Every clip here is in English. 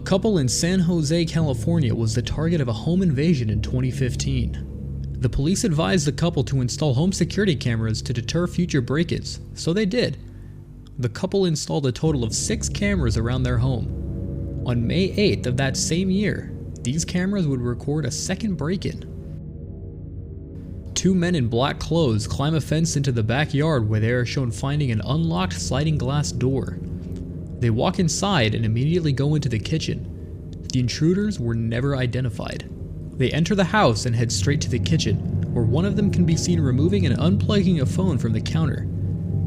couple in San Jose, California was the target of a home invasion in 2015. The police advised the couple to install home security cameras to deter future break-ins, so they did. The couple installed a total of 6 cameras around their home. On May 8th of that same year, these cameras would record a second break-in. 2 men in black clothes climb a fence into the backyard where they are shown finding an unlocked sliding glass door. They walk inside and immediately go into the kitchen. The intruders were never identified. They enter the house and head straight to the kitchen, where one of them can be seen removing and unplugging a phone from the counter.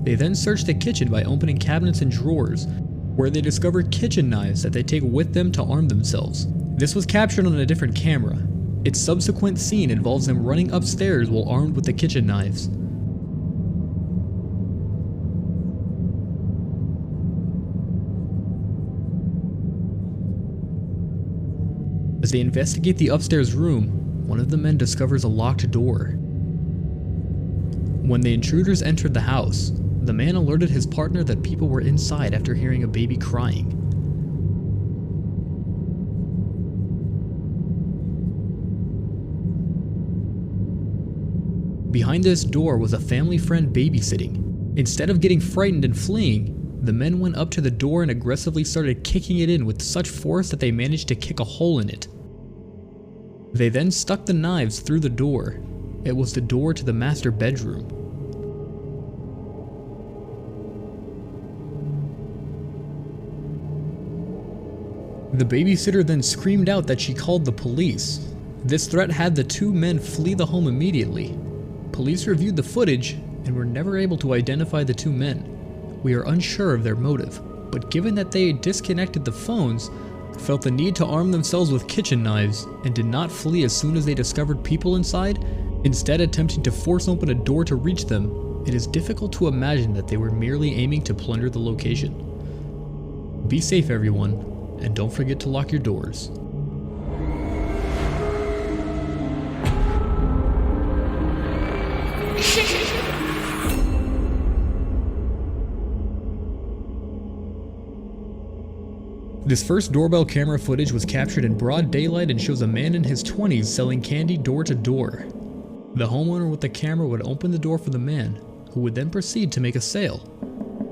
They then search the kitchen by opening cabinets and drawers, where they discover kitchen knives that they take with them to arm themselves. This was captured on a different camera. Its subsequent scene involves them running upstairs while armed with the kitchen knives. As they investigate the upstairs room, one of the men discovers a locked door. When the intruders entered the house, the man alerted his partner that people were inside after hearing a baby crying. Behind this door was a family friend babysitting. Instead of getting frightened and fleeing, the men went up to the door and aggressively started kicking it in with such force that they managed to kick a hole in it. They then stuck the knives through the door. It was the door to the master bedroom. The babysitter then screamed out that she called the police. This threat had the 2 men flee the home immediately. Police reviewed the footage and were never able to identify the 2 men. We are unsure of their motive, but given that they disconnected the phones, felt the need to arm themselves with kitchen knives, and did not flee as soon as they discovered people inside, instead attempting to force open a door to reach them, it is difficult to imagine that they were merely aiming to plunder the location. Be safe everyone, and don't forget to lock your doors. This first doorbell camera footage was captured in broad daylight and shows a man in his 20s selling candy door to door. The homeowner with the camera would open the door for the man, who would then proceed to make a sale.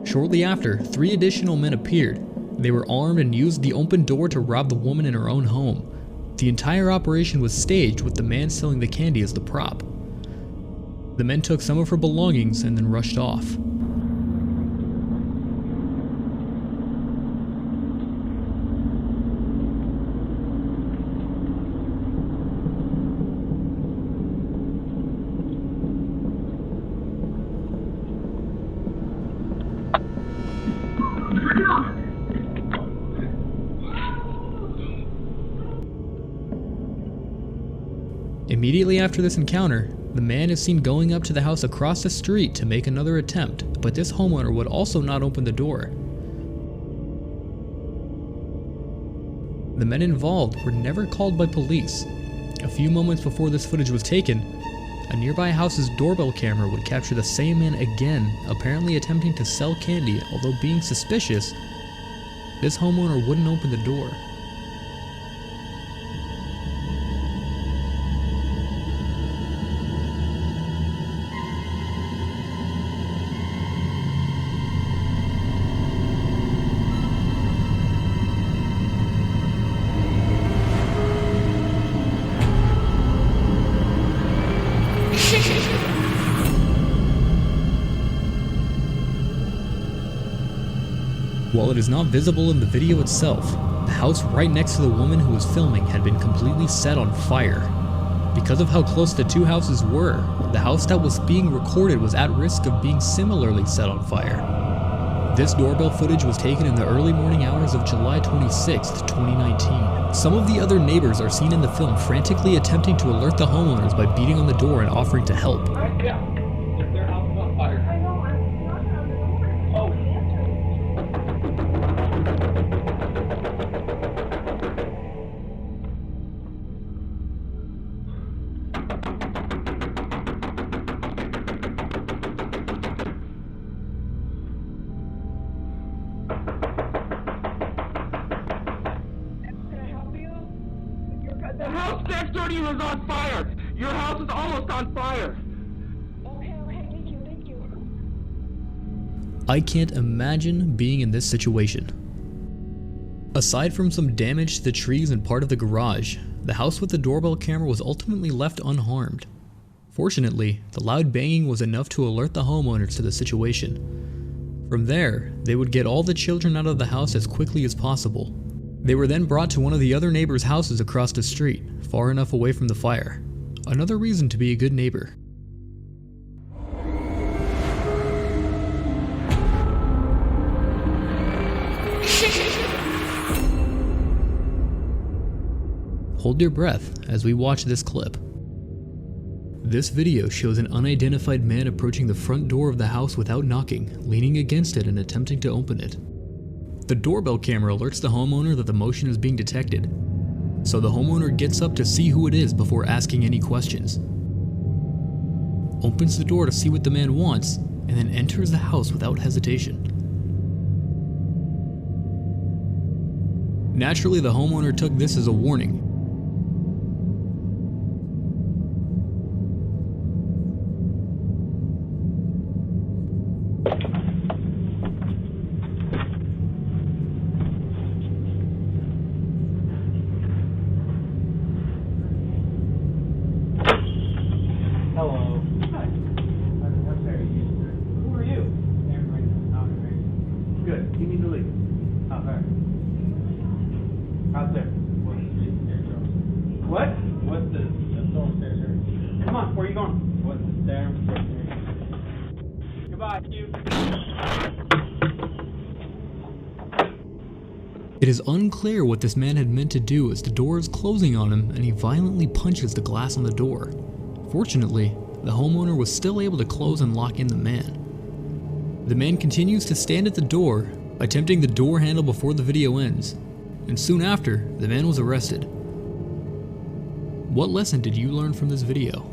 Shortly after, 3 additional men appeared. They were armed and used the open door to rob the woman in her own home. The entire operation was staged with the man selling the candy as the prop. The men took some of her belongings and then rushed off. Immediately after this encounter, the man is seen going up to the house across the street to make another attempt, but this homeowner would also not open the door. The men involved were never called by police. A few moments before this footage was taken, a nearby house's doorbell camera would capture the same man again, apparently attempting to sell candy, although being suspicious, this homeowner wouldn't open the door. While it is not visible in the video itself, the house right next to the woman who was filming had been completely set on fire. Because of how close the 2 houses were, the house that was being recorded was at risk of being similarly set on fire. This doorbell footage was taken in the early morning hours of July 26, 2019. Some of the other neighbors are seen in the film frantically attempting to alert the homeowners by beating on the door and offering to help. 130 is on fire! Your house is almost on fire! Okay, thank you. I can't imagine being in this situation. Aside from some damage to the trees and part of the garage, the house with the doorbell camera was ultimately left unharmed. Fortunately, the loud banging was enough to alert the homeowners to the situation. From there, they would get all the children out of the house as quickly as possible. They were then brought to one of the other neighbors' houses across the street, far enough away from the fire. Another reason to be a good neighbor. Hold your breath as we watch this clip. This video shows an unidentified man approaching the front door of the house without knocking, leaning against it and attempting to open it. The doorbell camera alerts the homeowner that the motion is being detected, so the homeowner gets up to see who it is before asking any questions. Opens the door to see what the man wants, and then enters the house without hesitation. Naturally, the homeowner took this as a warning. Hello. Hi. I'm Terry. Who are you? Good. You need to leave. How far? Out there. What? What's the stairs? Come on, where are you going? What's the stairs? Goodbye, you. It is unclear what this man had meant to do as the door is closing on him and he violently punches the glass on the door. Fortunately, the homeowner was still able to close and lock in the man. The man continues to stand at the door, attempting the door handle before the video ends, and soon after, the man was arrested. What lesson did you learn from this video?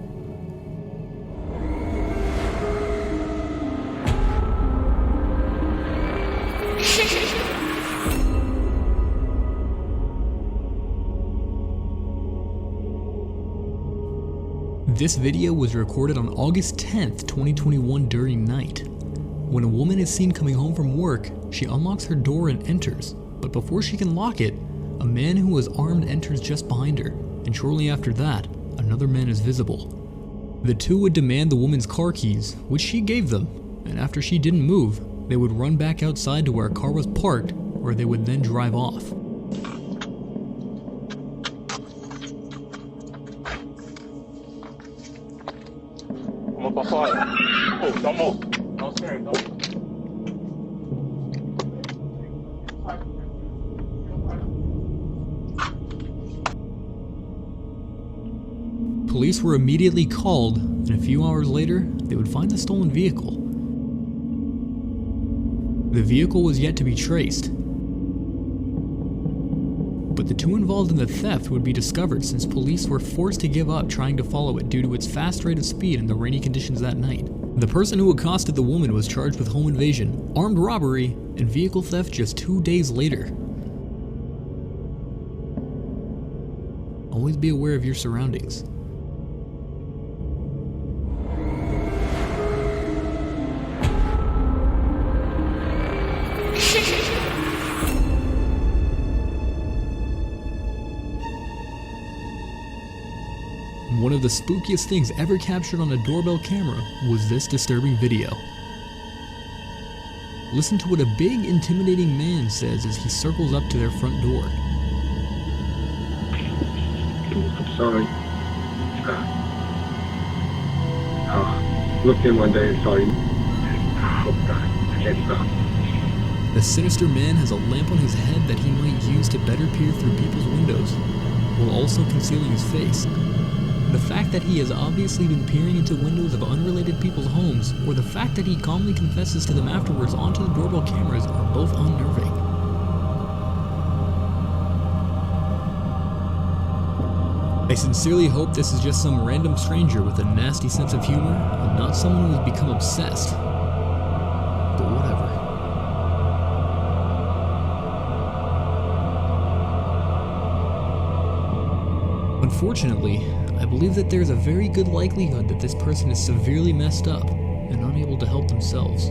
This video was recorded on August 10th, 2021 during night. When a woman is seen coming home from work, she unlocks her door and enters, but before she can lock it, a man who is armed enters just behind her, and shortly after that, another man is visible. The two would demand the woman's car keys, which she gave them, and after she didn't move, they would run back outside to where a car was parked, where they would then drive off. Oh, don't move. Don't scare him. Police were immediately called, and a few hours later, they would find the stolen vehicle. The vehicle was yet to be traced, but the two involved in the theft would be discovered since police were forced to give up trying to follow it due to its fast rate of speed and the rainy conditions that night. The person who accosted the woman was charged with home invasion, armed robbery, and vehicle theft just 2 days later. Always be aware of your surroundings. One of the spookiest things ever captured on a doorbell camera was this disturbing video. Listen to what a big, intimidating man says as he circles up to their front door. I'm sorry. Looked in one day and saw you. I can't stop. The sinister man has a lamp on his head that he might use to better peer through people's windows, while also concealing his face. The fact that he has obviously been peering into windows of unrelated people's homes, or the fact that he calmly confesses to them afterwards onto the doorbell cameras are both unnerving. I sincerely hope this is just some random stranger with a nasty sense of humor, and not someone who has become obsessed. But whatever. Unfortunately, I believe that there's a very good likelihood that this person is severely messed up and unable to help themselves.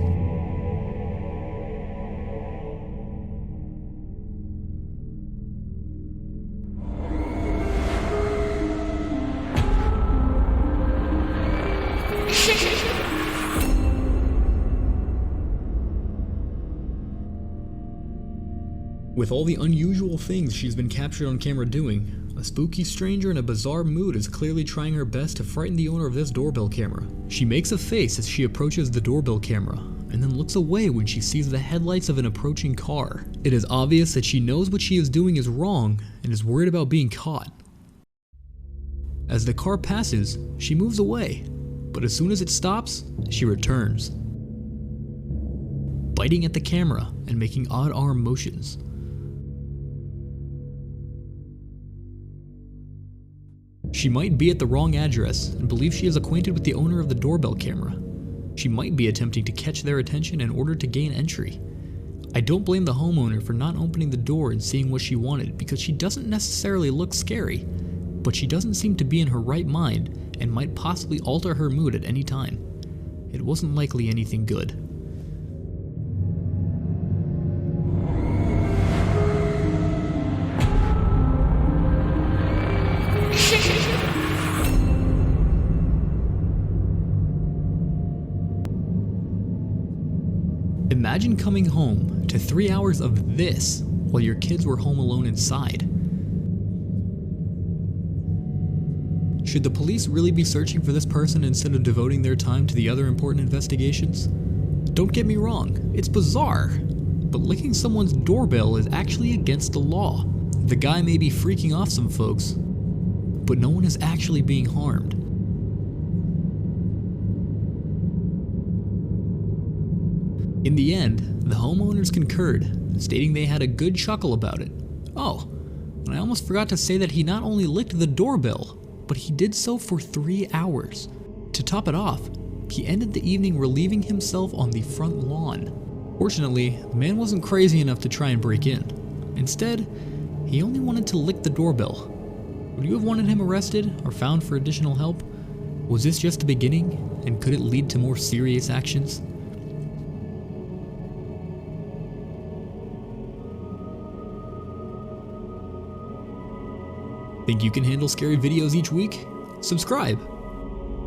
With all the unusual things she's been captured on camera doing, a spooky stranger in a bizarre mood is clearly trying her best to frighten the owner of this doorbell camera. She makes a face as she approaches the doorbell camera, and then looks away when she sees the headlights of an approaching car. It is obvious that she knows what she is doing is wrong and is worried about being caught. As the car passes, she moves away, but as soon as it stops, she returns, biting at the camera and making odd arm motions. She might be at the wrong address and believe she is acquainted with the owner of the doorbell camera. She might be attempting to catch their attention in order to gain entry. I don't blame the homeowner for not opening the door and seeing what she wanted, because she doesn't necessarily look scary, but she doesn't seem to be in her right mind and might possibly alter her mood at any time. It wasn't likely anything good. Imagine coming home to 3 hours of this while your kids were home alone inside. Should the police really be searching for this person instead of devoting their time to the other important investigations? Don't get me wrong, it's bizarre, but licking someone's doorbell is actually against the law. The guy may be freaking off some folks, but no one is actually being harmed. In the end, the homeowners concurred, stating they had a good chuckle about it. Oh, and I almost forgot to say that he not only licked the doorbell, but he did so for 3 hours. To top it off, he ended the evening relieving himself on the front lawn. Fortunately, the man wasn't crazy enough to try and break in. Instead, he only wanted to lick the doorbell. Would you have wanted him arrested or found for additional help? Was this just the beginning, and could it lead to more serious actions? Think you can handle scary videos each week? Subscribe!